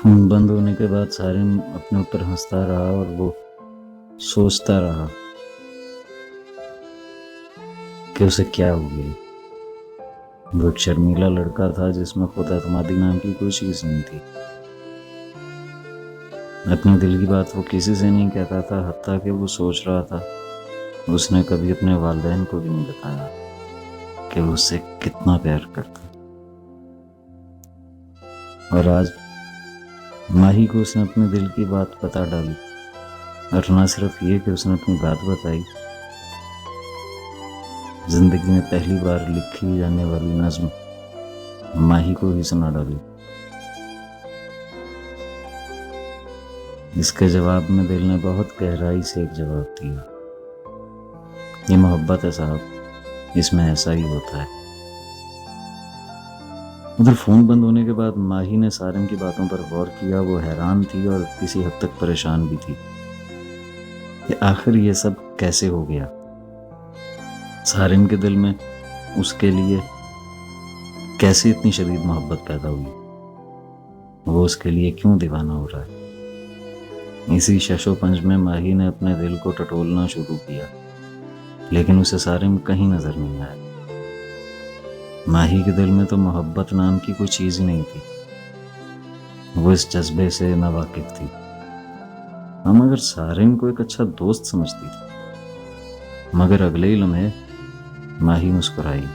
खून बंद होने के बाद सारिम अपने ऊपर हंसता रहा और वो सोचता रहा कि उसे क्या हो गया। वो एक शर्मीला लड़का था जिसमें खुद एतमादी नाम की कोई चीज नहीं थी। अपने दिल की बात वो किसी से नहीं कहता था, हत्ता कि वो सोच रहा था उसने कभी अपने वालिदैन को भी नहीं बताया कि वो उससे कितना प्यार करता। और आज माही को उसने अपने दिल की बात बता डाली, और न सिर्फ ये कि उसने अपनी बात बताई, जिंदगी में पहली बार लिखी जाने वाली नज्म माही को ही सुना डाली। इसके जवाब में दिल ने बहुत गहराई से एक जवाब दिया, ये मोहब्बत है साहब, इसमें ऐसा ही होता है। उधर फोन बंद होने के बाद माही ने सारिम की बातों पर गौर किया। वो हैरान थी और किसी हद तक परेशान भी थी कि आखिर ये सब कैसे हो गया। सारिम के दिल में उसके लिए कैसे इतनी शदीद मोहब्बत पैदा हुई, वो उसके लिए क्यों दीवाना हो रहा है। इसी शशोपंज में माही ने अपने दिल को टटोलना शुरू किया, लेकिन उसे सारिम कहीं नजर नहीं आया। माही के दिल में तो मोहब्बत नाम की कोई चीज ही नहीं थी। वो इस जज्बे से नावाकिफ थी। हम अगर सारिम को एक अच्छा दोस्त समझती थी, मगर अगले ही लम्हे माही मुस्कुराई।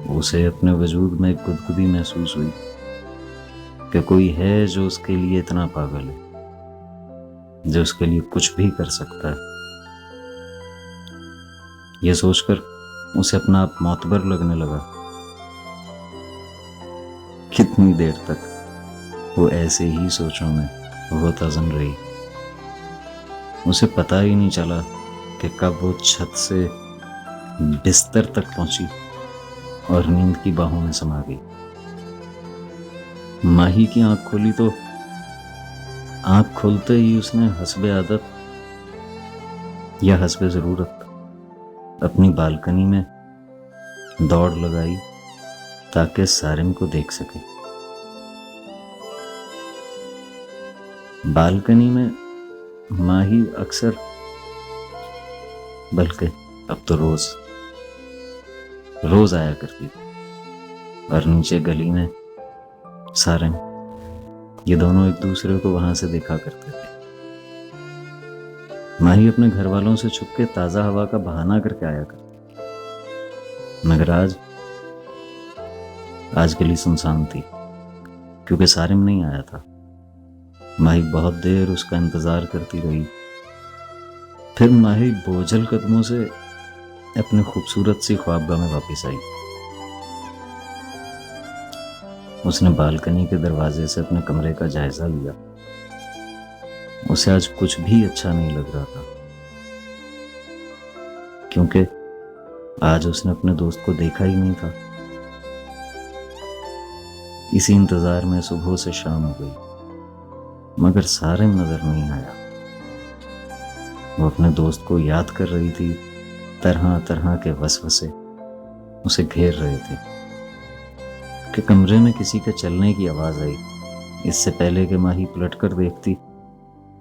उसे अपने वजूद में एक गुदगुदी महसूस हुई कि कोई है जो उसके लिए इतना पागल है, जो उसके लिए कुछ भी कर सकता है। यह सोचकर उसे अपना आप मोतबर लगने लगा। कितनी देर तक वो ऐसे ही सोचों में होता जन रही। उसे पता ही नहीं चला कि कब वो छत से बिस्तर तक पहुंची और नींद की बाहों में समा गई। माही की आंख खोली तो आंख खोलते ही उसने हस्बे आदत या हस्बे जरूरत अपनी बालकनी में दौड़ लगाई ताकि सारिम को देख सके। बालकनी में माही अक्सर, बल्कि अब तो रोज आया करती थी, और नीचे गली में सारिम, ये दोनों एक दूसरे को वहां से देखा करते थे। माही अपने घर वालों से छुप के ताजा हवा का बहाना करके आया करती थी, मगर आज गली सुनसान थी क्योंकि सारिम नहीं आया था। माही बहुत देर उसका इंतजार करती रही। फिर माही बोझल कदमों से अपने खूबसूरत सी ख्वाबगाह में वापस आई। उसने बालकनी के दरवाजे से अपने कमरे का जायजा लिया। उसे आज कुछ भी अच्छा नहीं लग रहा था, क्योंकि आज उसने अपने दोस्त को देखा ही नहीं था। इसी इंतजार में सुबह से शाम हो गई, मगर सारिम नजर नहीं आया। वो अपने दोस्त को याद कर रही थी। तरह तरह के वसवसे उसे घेर रहे थे कि कमरे में किसी के चलने की आवाज आई। इससे पहले कि माही पलट कर देखती,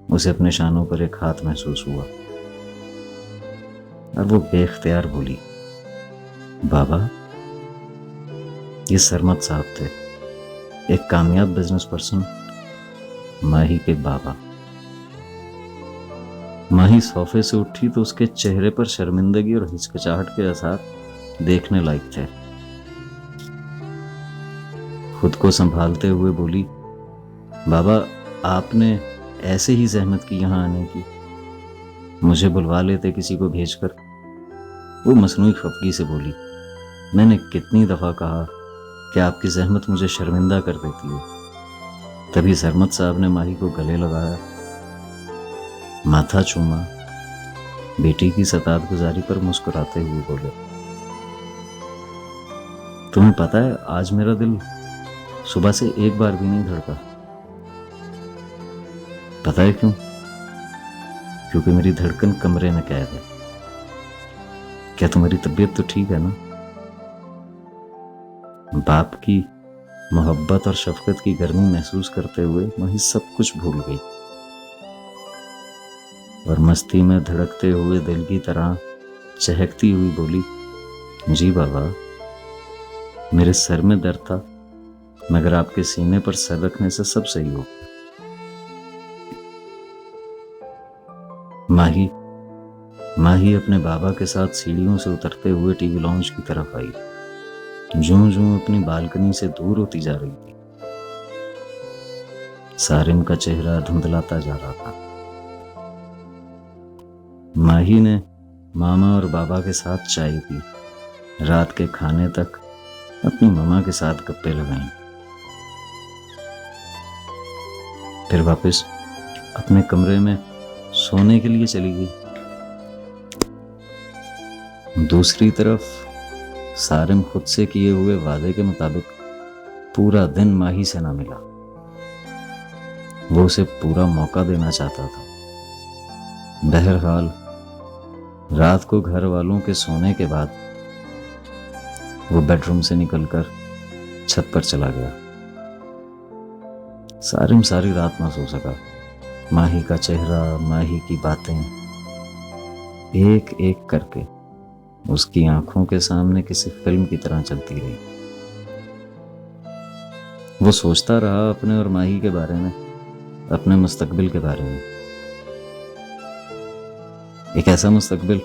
उसे अपने शानों पर एक हाथ महसूस हुआ और वो बेख्तियार बोली, बाबा। ये सरमत साहब थे, एक कामयाब बिजनेस पर्सन, माही के बाबा। माही सोफे से उठी तो उसके चेहरे पर शर्मिंदगी और हिचकिचाहट के आसार देखने लायक थे। खुद को संभालते हुए बोली, बाबा, आपने ऐसे ही जहमत की यहाँ आने की, मुझे बुलवा लेते किसी को भेजकर। वो मसनूई खफगी से बोली, मैंने कितनी दफा कहा कि आपकी जहमत मुझे शर्मिंदा कर देती है। तभी सरमत साहब ने माही को गले लगाया, माथा चूमा, बेटी की सतात गुजारी पर मुस्कुराते हुए बोले, तुम्हें पता है आज मेरा दिल सुबह से एक बार भी नहीं धड़का। पता है क्यों? क्योंकि मेरी धड़कन कमरे में कैद है। क्या तुम्हारी तबीयत तो ठीक है ना? बाप की मोहब्बत और शफकत की गर्मी महसूस करते हुए माही सब कुछ भूल गई और मस्ती में धड़कते हुए दिल की तरह चहकती हुई बोली, जी बाबा, मेरे सर में दर्द था मगर आपके सीने पर सर रखने से सब सही हो गया। माही अपने बाबा के साथ सीढ़ियों से उतरते हुए टीवी लॉन्च की तरफ आई। जूं जूं अपनी बालकनी से दूर होती जा रही थी, सारिम का चेहरा धुंधलाता जा रहा था। माही ने मामा और बाबा के साथ चाय पी, रात के खाने तक अपनी मामा के साथ गप्पे लगाई, फिर वापस अपने कमरे में सोने के लिए चली गई। दूसरी तरफ सारिम खुद से किए हुए वादे के मुताबिक पूरा दिन माही से ना मिला। वो उसे पूरा मौका देना चाहता था। बहरहाल रात को घर वालों के सोने के बाद वो बेडरूम से निकलकर छत पर चला गया। सारिम सारी रात ना सो सका। माही का चेहरा, माही की बातें एक एक करके उसकी आंखों के सामने किसी फिल्म की तरह चलती रही। वो सोचता रहा अपने और माही के बारे में, अपने मुस्तकबिल के बारे में। एक ऐसा मुस्तकबिल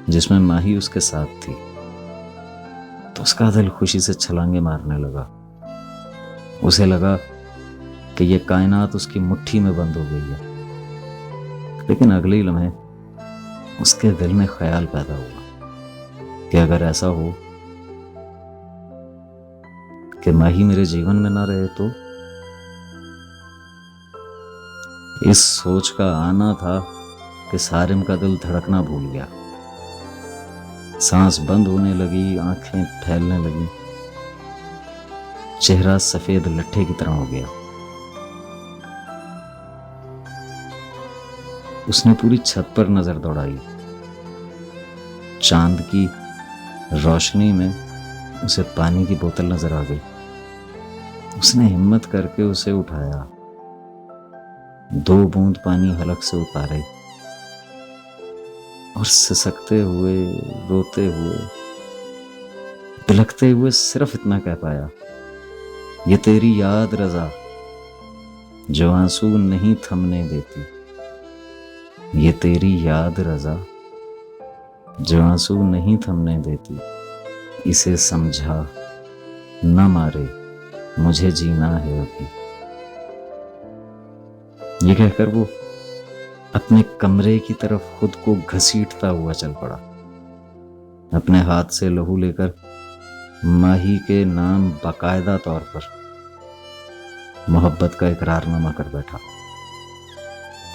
जिसमें माही उसके साथ थी। तो उसका दिल खुशी से छलांगे मारने लगा। उसे लगा कि ये कायनात उसकी मुट्ठी में बंद हो गई है। लेकिन अगले ही लम्हे उसके दिल में ख्याल पैदा हुआ कि अगर ऐसा हो कि माही मेरे जीवन में ना रहे तो। इस सोच का आना था कि सारिम का दिल धड़कना भूल गया। सांस बंद होने लगी, आंखें फैलने लगी, चेहरा सफेद लट्ठे की तरह हो गया। उसने पूरी छत पर नजर दौड़ाई। चांद की रोशनी में उसे पानी की बोतल नजर आ गई। उसने हिम्मत करके उसे उठाया, 2 बूंद पानी हलक से उतारे और सिसकते हुए, रोते हुए, बिलखते हुए सिर्फ इतना कह पाया, ये तेरी याद रजा जो आंसू नहीं थमने देती। ये तेरी याद रजा जो आंसू नहीं थमने देती। इसे समझा न मारे, मुझे जीना है अभी। ये कहकर वो अपने कमरे की तरफ खुद को घसीटता हुआ चल पड़ा। अपने हाथ से लहू लेकर माही के नाम बाकायदा तौर पर मोहब्बत का इकरारनामा कर बैठा।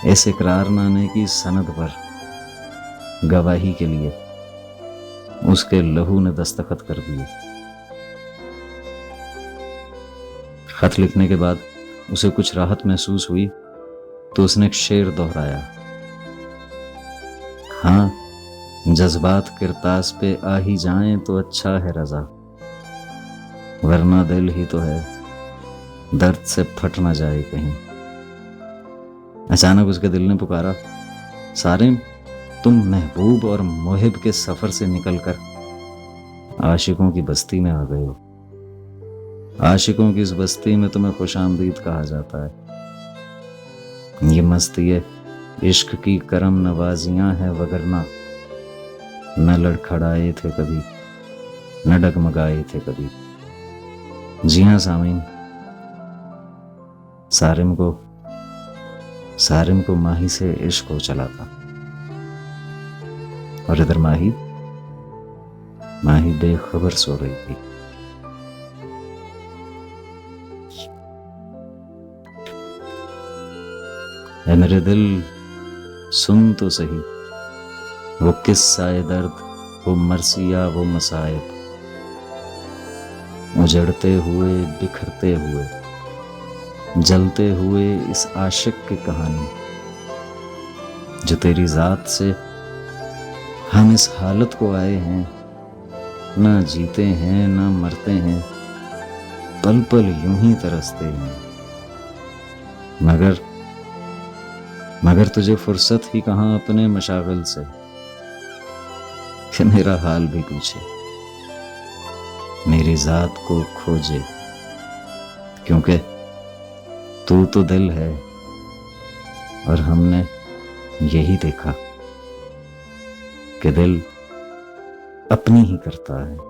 इस इकरारनामे की सनद पर गवाही के लिए उसके लहू ने दस्तखत कर दिए। खत लिखने के बाद उसे कुछ राहत महसूस हुई तो उसने एक शेर दोहराया, हाँ, जज्बात किरतास पे आ ही जाएं तो अच्छा है रजा, वरना दिल ही तो है, दर्द से फट ना जाए कहीं। अचानक उसके दिल ने पुकारा, सारिम, तुम महबूब और मुहिब के सफर से निकलकर आशिकों की बस्ती में आ गए हो। आशिकों की इस बस्ती में तुम्हें खुशामदीद कहा जाता है। ये मस्ती इश्क की करम नवाजियां हैं, वगरना न लड़खड़ाए थे कभी, न डगमगाए थे कभी। जी हाँ सामीन, सारिम को माही से इश्क हो चला था। और इधर माही बेखबर सो रही थी। ऐ मेरे दिल, सुन तो सही वो किस्सा-ए दर्द, वो मरसिया, वो मसाइब, उजड़ते हुए, बिखरते हुए, जलते हुए इस आशिक की कहानी, जो तेरी जात से हम इस हालत को आए हैं, ना जीते हैं ना मरते हैं, पल पल यूं ही तरसते हैं, मगर मगर तुझे फुर्सत ही कहाँ अपने मशागल से कि मेरा हाल भी पूछे, मेरी जात को खोजे। क्योंकि तू तो दिल है और हमने यही देखा कि दिल अपनी ही करता है।